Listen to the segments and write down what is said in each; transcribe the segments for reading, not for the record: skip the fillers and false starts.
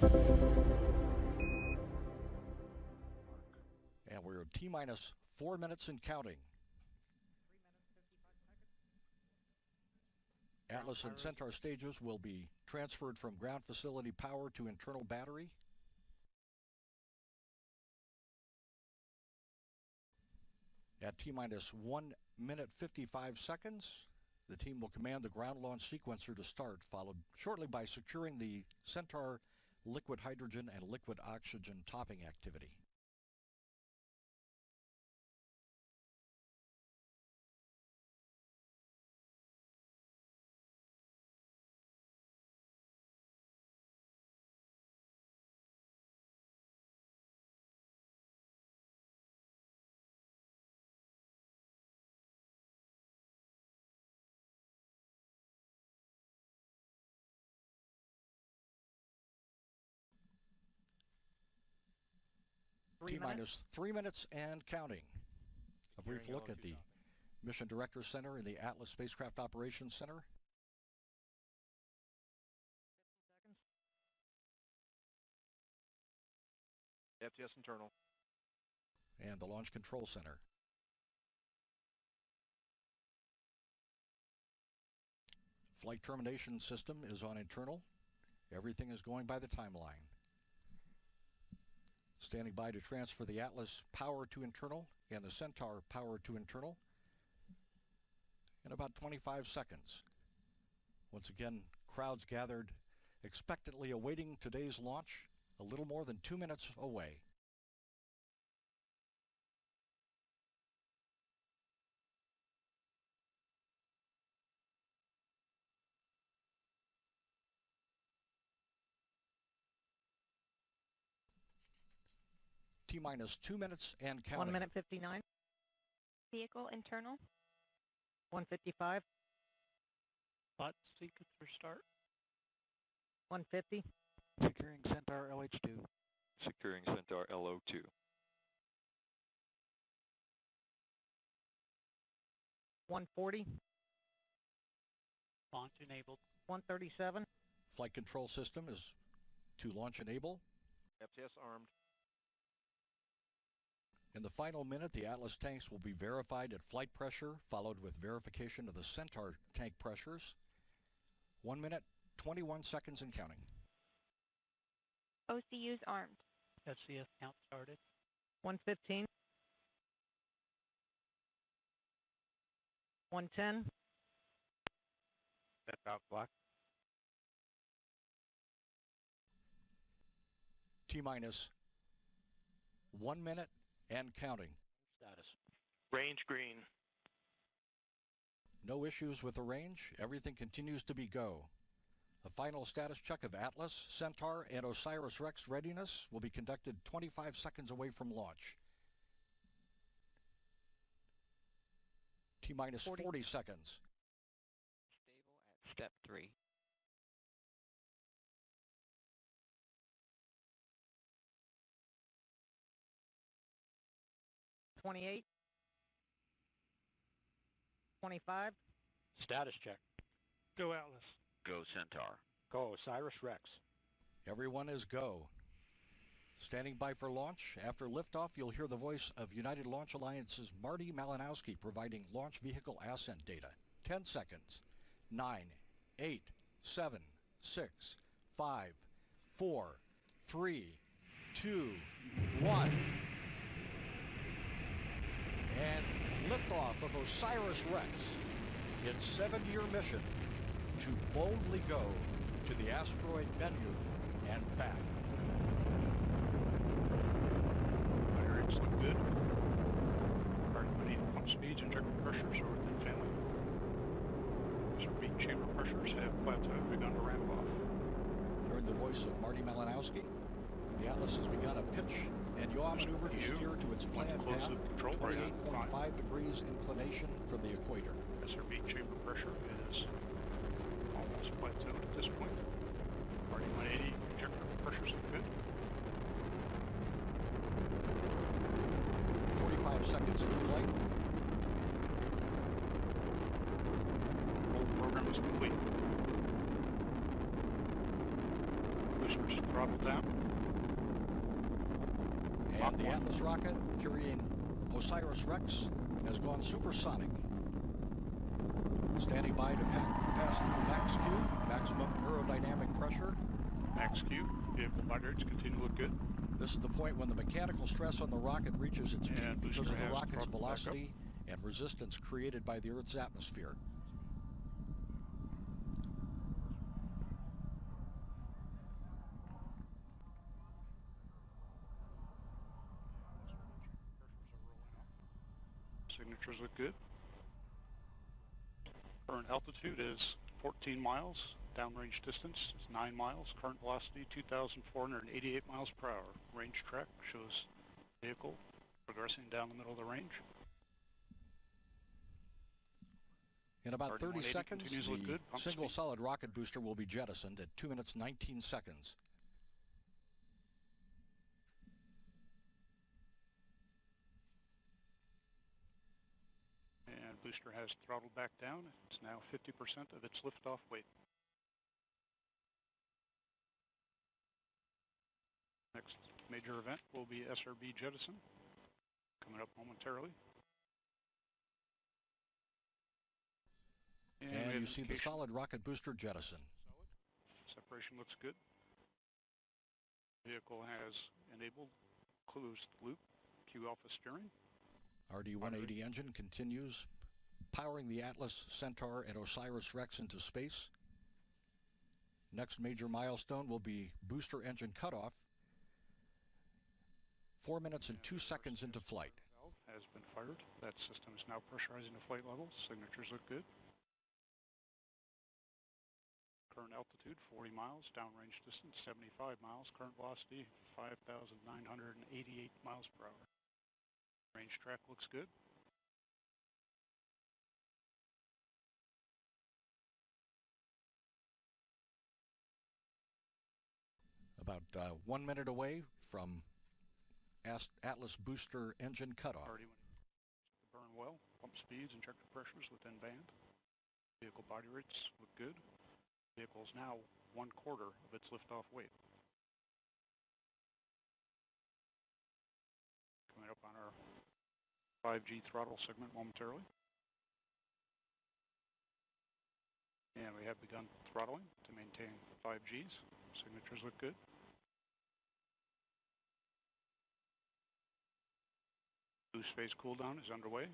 And we're at T-minus 4 minutes and counting. Atlas and Centaur stages will be transferred from ground facility power to internal battery. At T-minus 1 minute 55 seconds, the team will command the ground launch sequencer to start, followed shortly by securing the Centaur liquid hydrogen and liquid oxygen topping activity. T-minus 3 minutes and counting. A brief look at the Mission Director Center in the Atlas Spacecraft Operations Center. FTS internal. And the Launch Control Center. Flight termination system is on internal. Everything is going by the timeline. Standing by to transfer the Atlas power to internal and the Centaur power to internal in about 25 seconds. Once again, crowds gathered expectantly awaiting today's launch, a little more than 2 minutes away. T-minus 2 minutes and counting. 1 minute 59. Vehicle internal. 155. Bot sequencer start. 150. Securing Centaur LH2. Securing Centaur LO2. 140. Launch enabled. 137. Flight control system is to launch enable. FTS armed. In the final minute, the Atlas tanks will be verified at flight pressure, followed with verification of the Centaur tank pressures. 1 minute, 21 seconds and counting. OCUs armed. FCS count started. 115. 110. Step out block. T-minus 1 minute and counting. Status. Range green. No issues with the range. Everything continues to be go. A final status check of Atlas, Centaur, and OSIRIS-REx readiness will be conducted 25 seconds away from launch. T-minus 40 seconds. Stable at step 3. 28. 25. Status check. Go Atlas. Go Centaur. Go OSIRIS-REx. Everyone is go. Standing by for launch. After liftoff, you'll hear the voice of United Launch Alliance's Marty Malinowski providing launch vehicle ascent data. 10 seconds. 9, 8, 7, 6, 5, 4, 3, 2, 1. And liftoff of OSIRIS-REx, its 7-year mission to boldly go to the asteroid Bennu and back. Firing look good. Calculating pump speeds and checker pressures are within family. Repeat chamber pressures have plateaued, begun to ramp off. Heard the voice of Marty Malinowski. The Atlas has begun a pitch and yaw maneuver to steer to its planned path, 28.5 degrees inclination from the equator. SRB chamber pressure is almost plateaued at this point. Marty 180, checker pressures look good. 45 seconds into flight. Roll program is complete. Boosters throttle down. And the Atlas rocket carrying OSIRIS-REx has gone supersonic. Standing by to pass through max Q, maximum aerodynamic pressure. Max Q, vehicle body rates continue to look good. This is the point when the mechanical stress on the rocket reaches its peak And because booster of the has rocket's throttled back up. velocity and resistance created by the Earth's atmosphere. Signatures look good. Current altitude is 14 miles. Downrange distance is 9 miles. Current velocity 2,488 miles per hour. Range track shows vehicle progressing down the middle of the range. In about 30 180 seconds, continues to look good. the Pump single speed. solid rocket booster will be jettisoned at 2 minutes 19 seconds. And booster has throttled back down. It's now 50% of its liftoff weight. Next major event will be SRB jettison, coming up momentarily. we And have you see the indication. solid rocket booster jettison. Separation looks good. Vehicle has enabled closed loop Q alpha steering. RD-180 engine continues powering the Atlas, Centaur, and OSIRIS-REx into space. Next major milestone will be booster engine cutoff, 4 minutes and 2 seconds into flight. Valve has been fired. That system is now pressurizing to flight level. Signatures look good. Current altitude 40 miles, downrange distance 75 miles, current velocity 5,988 miles per hour. Range track looks good. About 1 minute away from Atlas booster engine cutoff. Already went to burn well. Pump speeds, injector pressures within band. Vehicle body rates look good. Vehicle is now 1/4 of its liftoff weight. Coming up on our 5G throttle segment momentarily. And we have begun throttling to maintain 5Gs. Signatures look good. Boost phase cooldown is underway.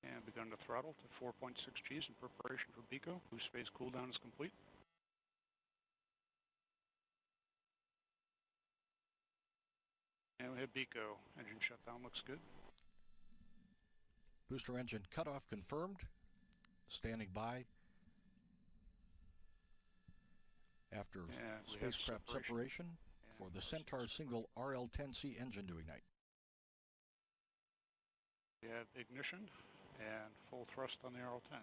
And begun to throttle to 4.6 Gs in preparation for BECO. Boost phase cooldown is complete. And we have BECO. Engine shutdown looks good. Booster engine cutoff confirmed. Standing by after And we have spacecraft separation for the Centaur single RL-10C engine to ignite. We have ignition and full thrust on the RL-10.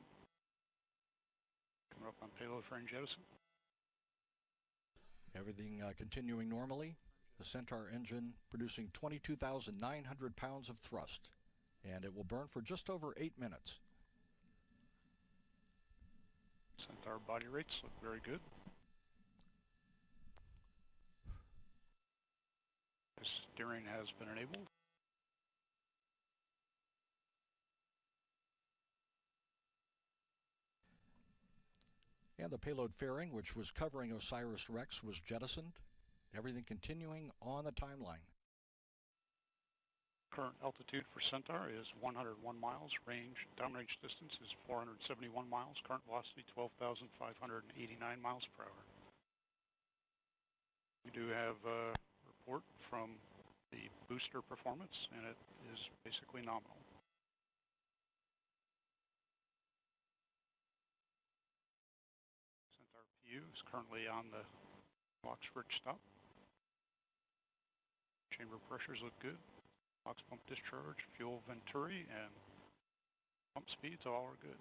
Coming up on payload for jettison. Everything continuing normally. The Centaur engine producing 22,900 pounds of thrust, and it will burn for just over 8 minutes. Centaur body rates look very good. The steering has been enabled. And the payload fairing, which was covering OSIRIS-REx, was jettisoned. Everything continuing on the timeline. Current altitude for Centaur is 101 miles. Downrange distance is 471 miles. Current velocity 12,589 miles per hour. We do have a report from the booster performance, and it is basically nominal. Centaur PU is currently on the Oxford stop. Chamber pressures look good. Ox pump discharge, fuel venturi, and pump speeds all are good.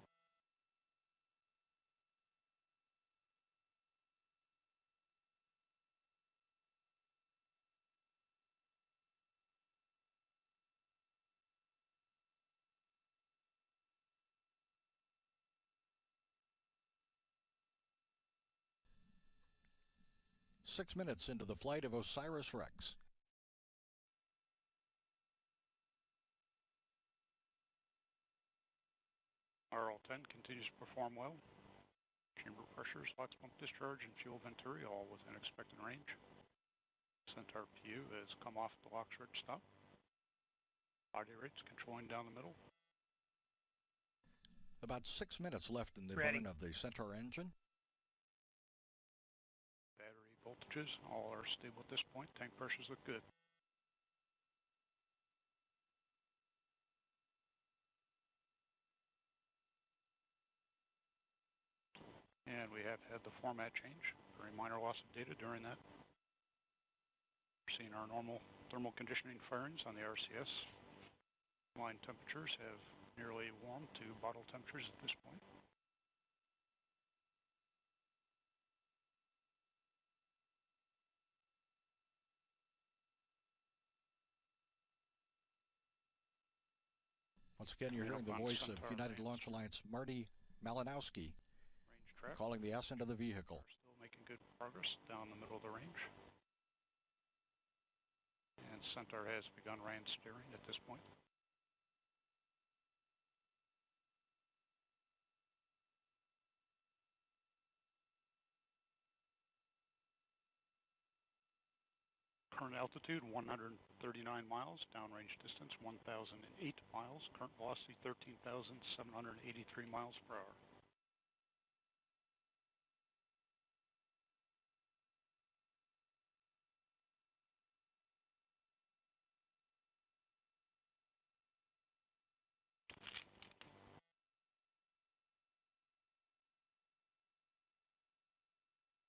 6 minutes into the flight of OSIRIS-REx. RL-10 continues to perform well. Chamber pressures, LOX pump discharge, and fuel venturi all within expected range. Centaur PU has come off the LOX stop. Body rates controlling down the middle. About 6 minutes left in the Ready. burn of the Centaur engine. Battery voltages all are stable at this point. Tank pressures look good. And we have had the format change. Very minor loss of data during that. We're seeing our normal thermal conditioning firings on the RCS. Line temperatures have nearly warmed to bottle temperatures at this point. Once again, you're hearing the voice of United Launch Alliance Marty Malinowski Range track. calling the ascent of the vehicle. We're still making good progress down the middle of the range. And Centaur has begun RAN steering at this point. Current altitude 139 miles, downrange distance 1,008 miles, current velocity 13,783 miles per hour.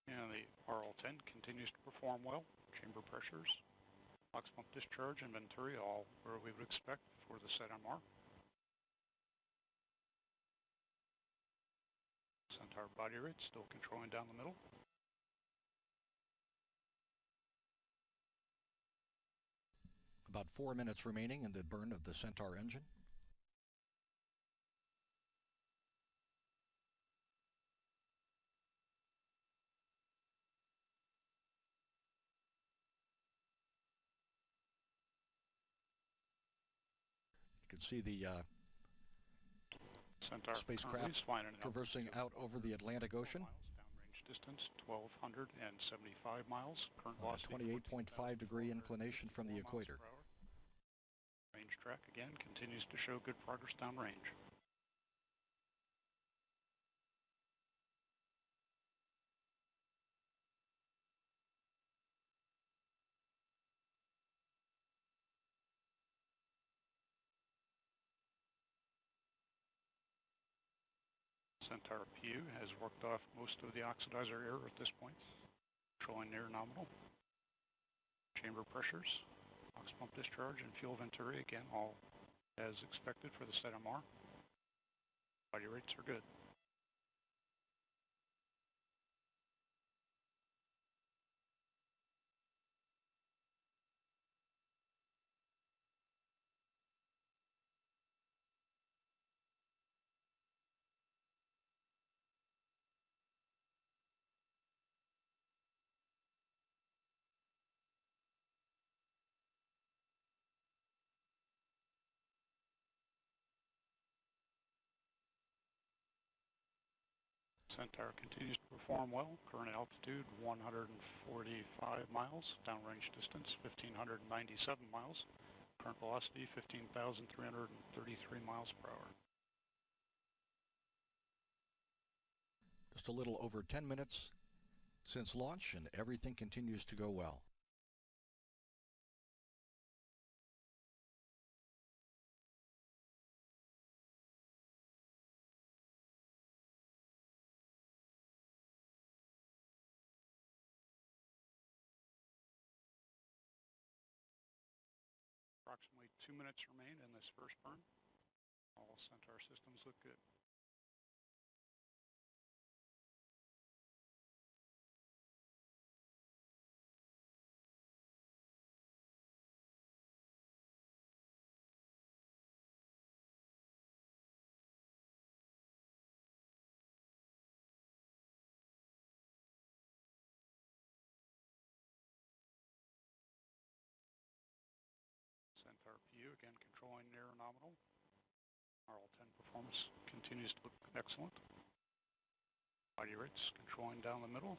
And the RL-10 continues to perform well. Chamber pressures, LOX pump discharge, and venturi all where we would expect for the SETMR. Centaur body rate still controlling down the middle. About 4 minutes remaining in the burn of the Centaur engine. You can see the Centaur spacecraft is flying at an traversing altitude out over the Atlantic Ocean. miles, downrange distance 1,275 miles, current On a velocity 28.5 degree inclination from the 14,4 miles equator. per hour. Range track again continues to show good progress downrange. Centaur PU has worked off most of the oxidizer air at this point, controlling near nominal. Chamber pressures, LOX pump discharge, and fuel venturi again all as expected for the SETMR. Body rates are good. Centaur continues to perform well. Current altitude 145 miles. Downrange distance 1,597 miles. Current velocity 15,333 miles per hour. Just a little over 10 minutes since launch, and everything continues to go well. Approximately 2 minutes remain in this first burn. All Centaur systems look good. phenomenal. RL-10 performance continues to look excellent. Body rates controlling down the middle.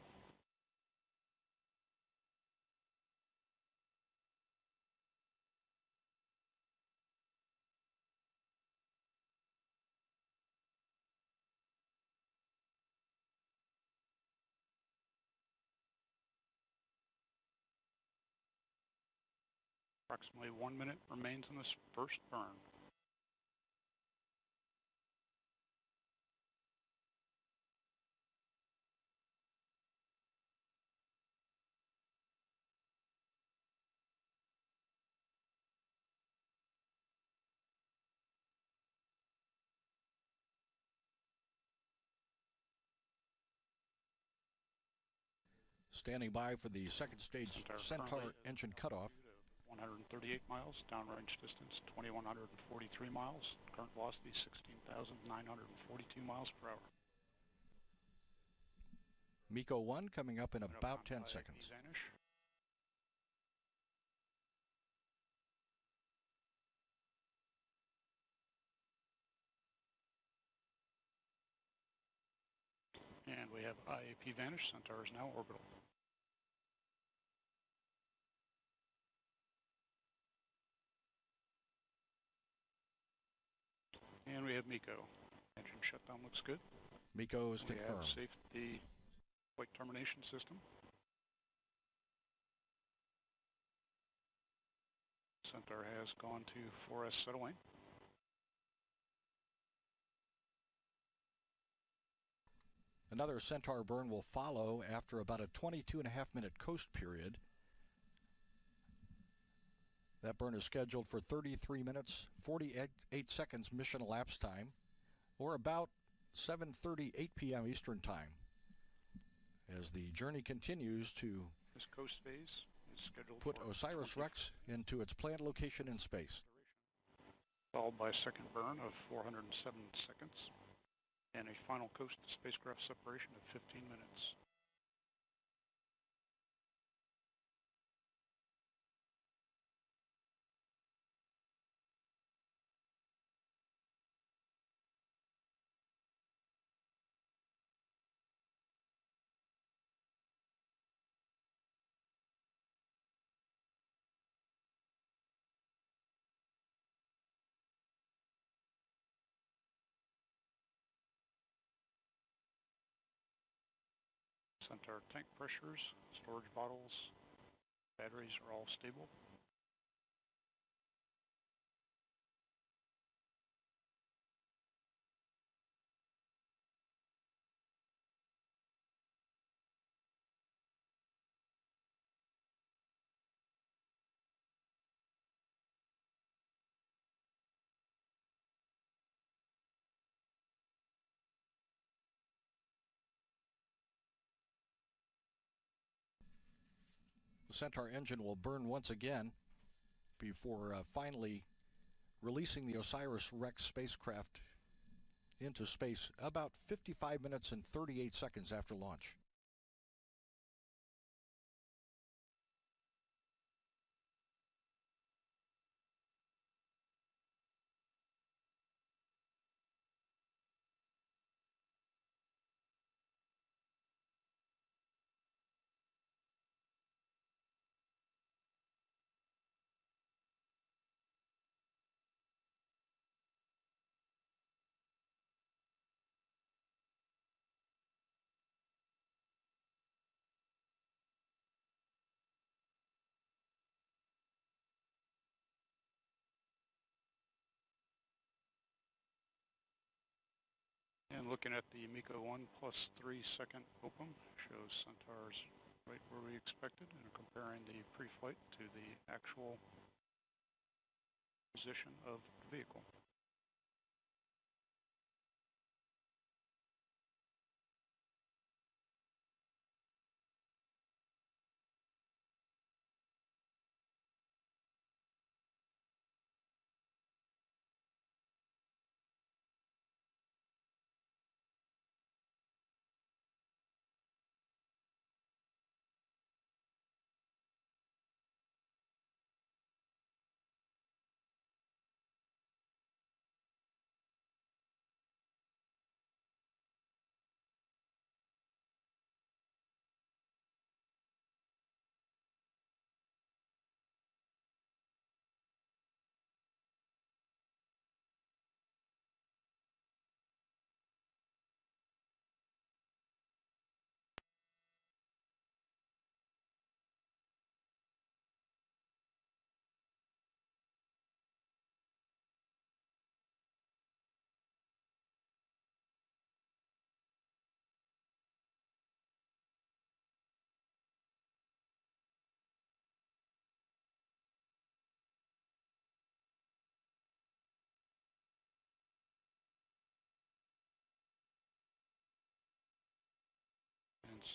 Approximately 1 minute remains in this first burn. Standing by for the second stage Centaur engine cutoff. 138 miles, downrange distance 2,143 miles, current velocity 16,942 miles per hour. MECO 1 coming up in about 10 seconds. Vanish. And we have IAP vanish. Centaur is now orbital. And we have MECO. Engine shutdown looks good. MECO is We have confirmed. safety flight termination system. Centaur has gone to 4S settling. Another Centaur burn will follow after about a 22.5-minute coast period. That burn is scheduled for 33 minutes, 48 seconds mission elapsed time, or about 7:38 p.m. Eastern Time. As the journey continues to This coast phase is scheduled put for OSIRIS-REx into its planned location in space. Followed by a second burn of 407 seconds, and a final coast to spacecraft separation of 15 minutes. Centaur tank pressures, storage bottles, batteries are all stable. The Centaur engine will burn once again before finally releasing the OSIRIS-REx spacecraft into space about 55 minutes and 38 seconds after launch. And looking at the MECO 1 plus 3 second open shows Centaur's right where we expected, and comparing the pre-flight to the actual position of the vehicle.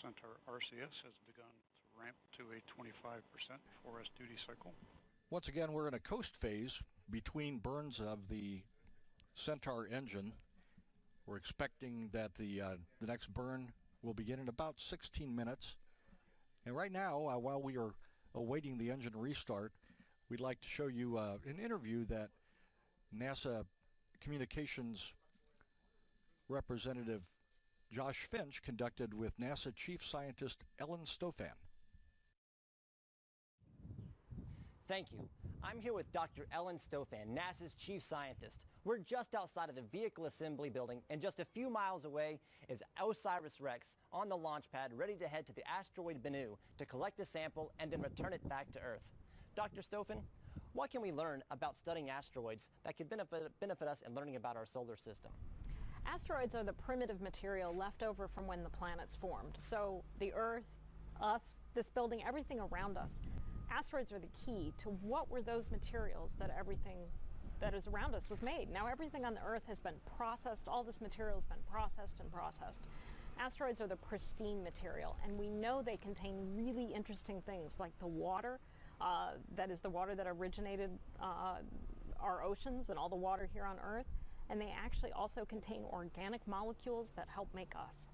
Centaur RCS has begun to ramp to a 25% 4S duty cycle. Once again, we're in a coast phase between burns of the Centaur engine. We're expecting that the next burn will begin in about 16 minutes. And right now, while we are awaiting the engine restart, we'd like to show you an interview that NASA Communications Representative Josh Finch conducted with NASA Chief Scientist Ellen Stofan. Thank you. I'm here with Dr. Ellen Stofan, NASA's chief scientist. We're just outside of the Vehicle Assembly Building, and just a few miles away is OSIRIS-REx on the launch pad, ready to head to the asteroid Bennu to collect a sample and then return it back to Earth. Dr. Stofan, what can we learn about studying asteroids that could benefit us in learning about our solar system? Asteroids are the primitive material left over from when the planets formed. So the Earth, us, this building, everything around us. Asteroids are the key to what were those materials that everything that is around us was made. Now everything on the Earth has been processed, all this material has been processed and processed. Asteroids are the pristine material, and we know they contain really interesting things like the water, that is the water that originated our oceans and all the water here on Earth, and they actually also contain organic molecules that help make us.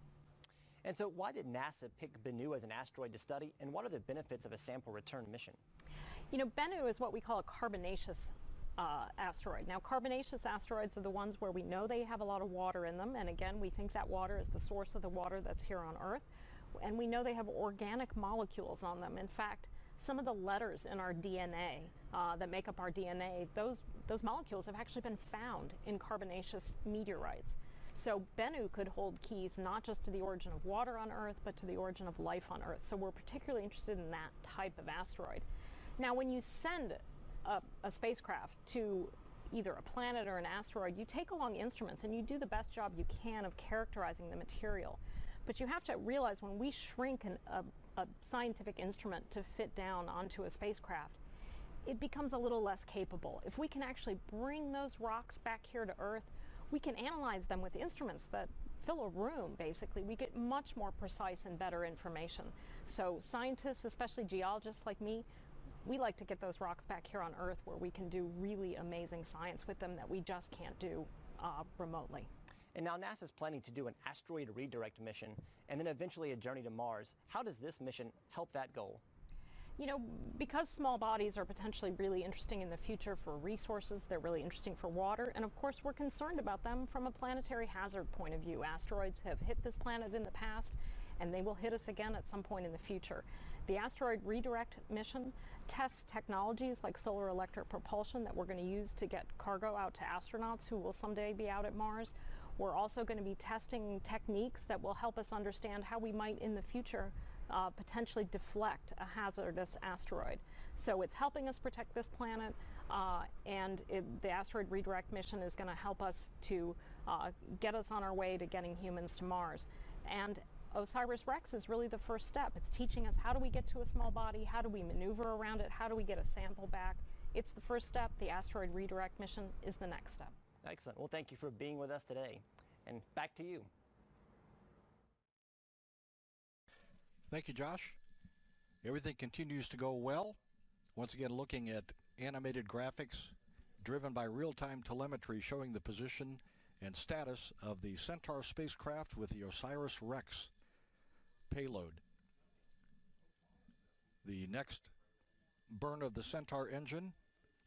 And so why did NASA pick Bennu as an asteroid to study, and what are the benefits of a sample return mission? You know, Bennu is what we call a carbonaceous asteroid. Now, carbonaceous asteroids are the ones where we know they have a lot of water in them, and again, we think that water is the source of the water that's here on Earth, and we know they have organic molecules on them. In fact, some of the letters in our DNA that make up our DNA, those molecules have actually been found in carbonaceous meteorites. So Bennu could hold keys not just to the origin of water on Earth, but to the origin of life on Earth. So we're particularly interested in that type of asteroid. Now, when you send a spacecraft to either a planet or an asteroid, you take along instruments and you do the best job you can of characterizing the material. But you have to realize when we shrink a scientific instrument to fit down onto a spacecraft, it becomes a little less capable. If we can actually bring those rocks back here to Earth, we can analyze them with instruments that fill a room, basically. We get much more precise and better information. So scientists, especially geologists like me, we like to get those rocks back here on Earth where we can do really amazing science with them that we just can't do remotely. And now NASA's planning to do an asteroid redirect mission and then eventually a journey to Mars. How does this mission help that goal? You know, because small bodies are potentially really interesting in the future for resources, they're really interesting for water, and of course we're concerned about them from a planetary hazard point of view. Asteroids have hit this planet in the past, and they will hit us again at some point in the future. The asteroid redirect mission tests technologies like solar electric propulsion that we're going to use to get cargo out to astronauts who will someday be out at Mars. We're also going to be testing techniques that will help us understand how we might in the future potentially deflect a hazardous asteroid. So it's helping us protect this planet, and the asteroid redirect mission is going to help us to get us on our way to getting humans to Mars. And OSIRIS-REx is really the first step. It's teaching us how do we get to a small body, how do we maneuver around it, how do we get a sample back. It's the first step. The asteroid redirect mission is the next step. Excellent. Well, thank you for being with us today. And back to you. Thank you, Josh. Everything continues to go well. Once again, looking at animated graphics driven by real-time telemetry showing the position and status of the Centaur spacecraft with the OSIRIS-REx payload. The next burn of the Centaur engine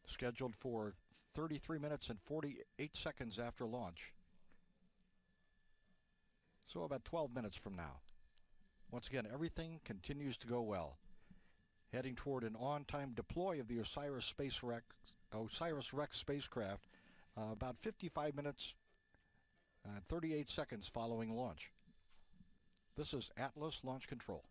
scheduled for 33 minutes and 48 seconds after launch. So about 12 minutes from now. Once again, everything continues to go well. Heading toward an on-time deploy of the OSIRIS-REx spacecraft about 55 minutes and 38 seconds following launch. This is Atlas Launch Control.